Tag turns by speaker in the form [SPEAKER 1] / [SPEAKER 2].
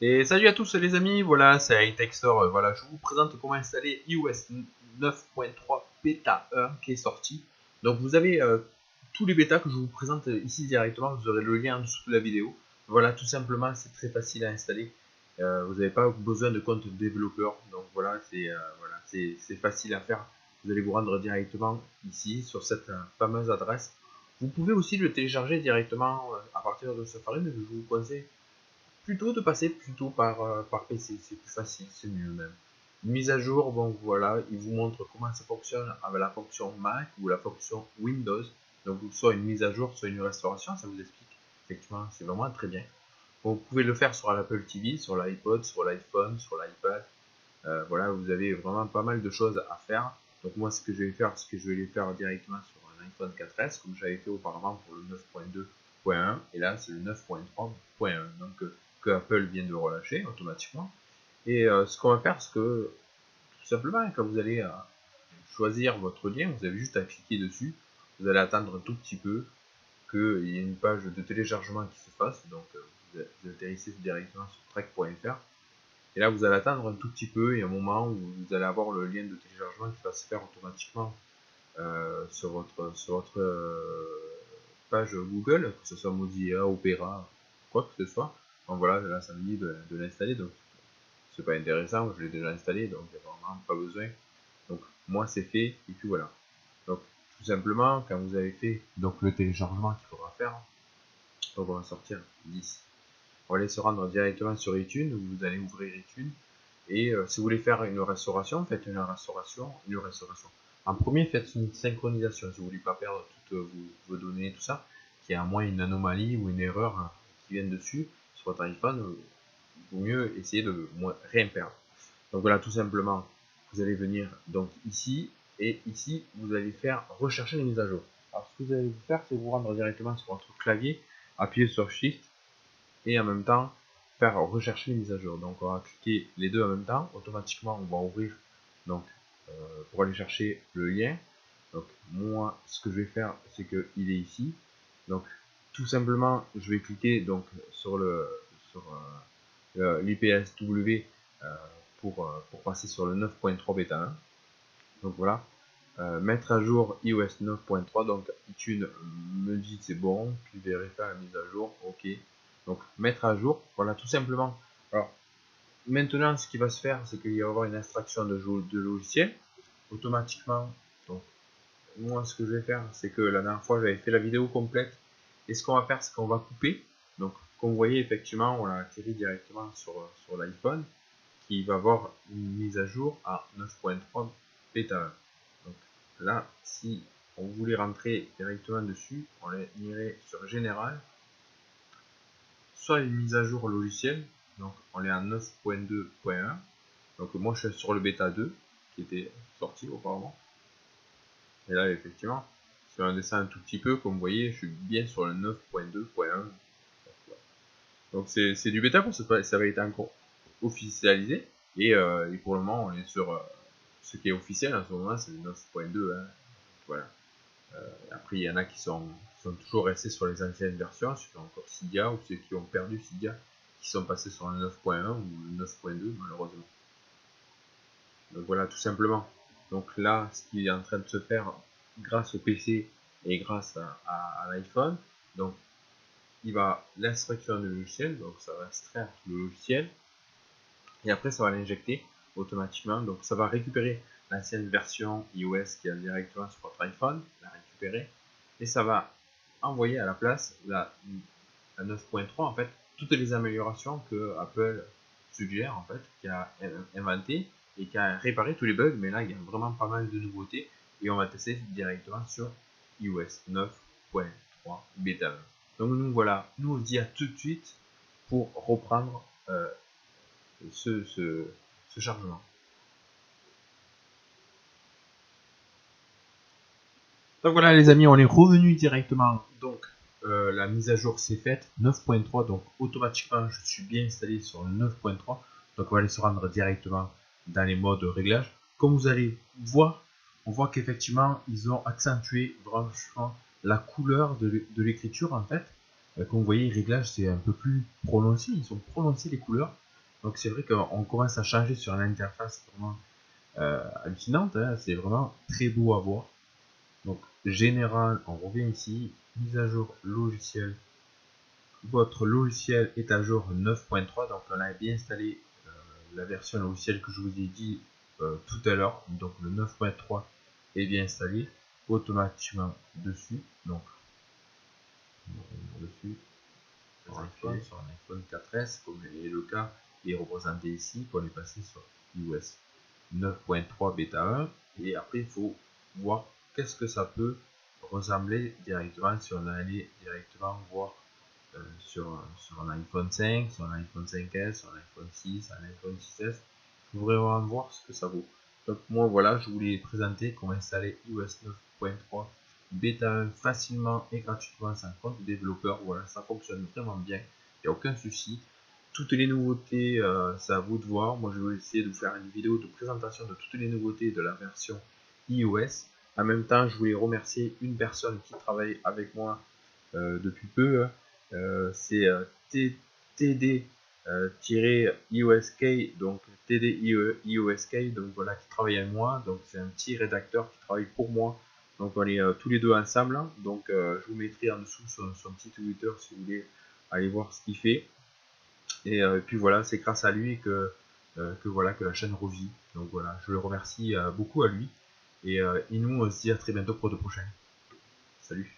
[SPEAKER 1] Et salut à tous les amis, voilà, c'est iTexter, voilà, je vous présente comment installer iOS 9.3 Beta 1 qui est sorti. Donc vous avez tous les bêtas que je vous présente ici directement, vous aurez le lien en dessous de la vidéo. Voilà, tout simplement, c'est très facile à installer. Vous n'avez pas besoin de compte développeur, donc voilà, c'est facile à faire. Vous allez vous rendre directement ici, sur cette fameuse adresse. Vous pouvez aussi le télécharger directement à partir de Safari, mais je vous conseille plutôt de passer plutôt par PC, c'est plus facile, c'est mieux même. Mise à jour, donc voilà, il vous montre comment ça fonctionne avec la fonction Mac ou la fonction Windows. Donc soit une mise à jour, soit une restauration, ça vous explique. Effectivement, c'est vraiment très bien. Vous pouvez le faire sur l'Apple TV, sur l'iPod, sur l'iPhone, sur l'iPad. Voilà, vous avez vraiment pas mal de choses à faire. Donc moi, ce que je vais faire, c'est que je vais les faire directement sur un iPhone 4S, comme j'avais fait auparavant pour le 9.2.1, et là c'est le 9.3.1, donc que Apple vient de relâcher automatiquement. Et ce qu'on va faire, c'est que tout simplement, quand vous allez choisir votre lien, vous avez juste à cliquer dessus. Vous allez attendre un tout petit peu qu'il y ait une page de téléchargement qui se fasse. Donc vous atterrissez directement sur trek.fr. Et là, vous allez attendre un tout petit peu et un moment où vous allez avoir le lien de téléchargement qui va se faire automatiquement sur votre page Google, que ce soit Mozilla, Opera, quoi que ce soit. Donc voilà, là, ça me dit de l'installer. Donc c'est pas intéressant, je l'ai déjà installé, donc il n'y a vraiment pas besoin. Donc moi, c'est fait et puis voilà. Donc tout simplement, quand vous avez fait donc le téléchargement qu'il faudra faire, donc on va sortir d'ici. On va aller se rendre directement sur iTunes, vous allez ouvrir iTunes. Et si vous voulez faire une restauration, faites une restauration. En premier, faites une synchronisation. Si vous voulez pas perdre toutes vos données, tout ça, qu'il y a à moins une anomalie ou une erreur qui vienne dessus sur votre iPhone, il vaut mieux essayer de rien perdre. Donc voilà, tout simplement, vous allez venir donc ici, et ici, vous allez faire rechercher les mises à jour. Alors ce que vous allez faire, c'est vous rendre directement sur votre clavier, appuyer sur Shift, et en même temps faire rechercher les mises à jour. Donc on va cliquer les deux en même temps, automatiquement on va ouvrir donc pour aller chercher le lien. Donc moi ce que je vais faire c'est que il est ici. Donc tout simplement je vais cliquer donc sur l'IPSW pour passer sur le 9.3 bêta 1. Donc voilà. Mettre à jour iOS 9.3, donc iTunes me dit c'est bon, puis vérifier la mise à jour, ok. Donc mettre à jour, voilà tout simplement. Alors maintenant ce qui va se faire, c'est qu'il va y avoir une extraction de logiciel automatiquement. Donc moi ce que je vais faire, c'est que la dernière fois j'avais fait la vidéo complète, et ce qu'on va faire, c'est qu'on va couper. Donc comme vous voyez, effectivement on l'a atterri directement sur l'iPhone, qui va avoir une mise à jour à 9.3 bêta 1. Donc là, si on voulait rentrer directement dessus, on irait sur Général, soit une mise à jour logiciel, donc on est à 9.2.1. Donc moi je suis sur le bêta 2 qui était sorti auparavant. Et là effectivement, si on descend un tout petit peu, comme vous voyez, je suis bien sur le 9.2.1. Donc c'est du bêta, parce que ça va être encore officialisé. Et pour le moment, on est sur ce qui est officiel en ce moment, c'est le 9.2. Hein. Voilà. Après, il y en a qui sont toujours restés sur les anciennes versions, ceux qui ont encore Cydia ou ceux qui ont perdu Cydia, qui sont passés sur le 9.1 ou le 9.2 malheureusement. Donc voilà, tout simplement. Donc là, ce qui est en train de se faire grâce au PC et grâce à l'iPhone, donc il va l'instruction du logiciel, donc ça va extraire le logiciel, et après ça va l'injecter automatiquement. Donc ça va récupérer l'ancienne version iOS qui est directement sur votre iPhone, la récupérer, et ça va envoyer à la place la 9.3 en fait toutes les améliorations que Apple suggère, en fait, qui a inventé et qui a réparé tous les bugs. Mais là il y a vraiment pas mal de nouveautés, et on va tester directement sur iOS 9.3 bêta 1. Donc nous voilà, nous on se dit à tout de suite pour reprendre ce chargement. Donc voilà les amis, on est revenu directement. Donc la mise à jour c'est faite, 9.3, donc automatiquement je suis bien installé sur le 9.3. Donc on va aller se rendre directement dans les modes réglage. Comme vous allez voir, on voit qu'effectivement ils ont accentué franchement la couleur de l'écriture en fait. Comme vous voyez, réglage c'est un peu plus prononcé, ils ont prononcé les couleurs. Donc c'est vrai qu'on commence à changer sur l'interface vraiment hallucinante, hein. C'est vraiment très beau à voir. Donc général, on revient ici, mise à jour logiciel. Votre logiciel est à jour 9.3, donc on a bien installé la version logicielle que je vous ai dit tout à l'heure. Donc le 9.3 est bien installé automatiquement dessus. Donc dessus sur un iPhone 4S, comme est le cas, qui est représenté ici, qu'on est passé sur iOS 9.3 bêta 1. Et après, il faut voir qu'est-ce que ça peut ressembler directement si on allait directement voir sur un iPhone 5, sur un iPhone 5S, sur un iPhone 6, un iPhone 6S. Il faut vraiment voir ce que ça vaut. Donc moi voilà, je voulais présenter comment installer iOS 9.3 bêta 1 facilement et gratuitement sans compte développeur. Voilà, ça fonctionne vraiment bien, il n'y a aucun souci. Toutes les nouveautés, c'est à vous de voir. Moi je vais essayer de vous faire une vidéo de présentation de toutes les nouveautés de la version iOS. En même temps, je voulais remercier une personne qui travaille avec moi depuis peu. C'est TD-IOSK, donc TD-IOSK, donc voilà, qui travaille avec moi. Donc c'est un petit rédacteur qui travaille pour moi. Donc on est tous les deux ensemble. Hein. Donc je vous mettrai en dessous son petit Twitter si vous voulez aller voir ce qu'il fait. Et puis voilà, c'est grâce à lui voilà, que la chaîne revit. Donc voilà, je le remercie beaucoup à lui. Et nous, on se dit à très bientôt pour de prochains. Salut.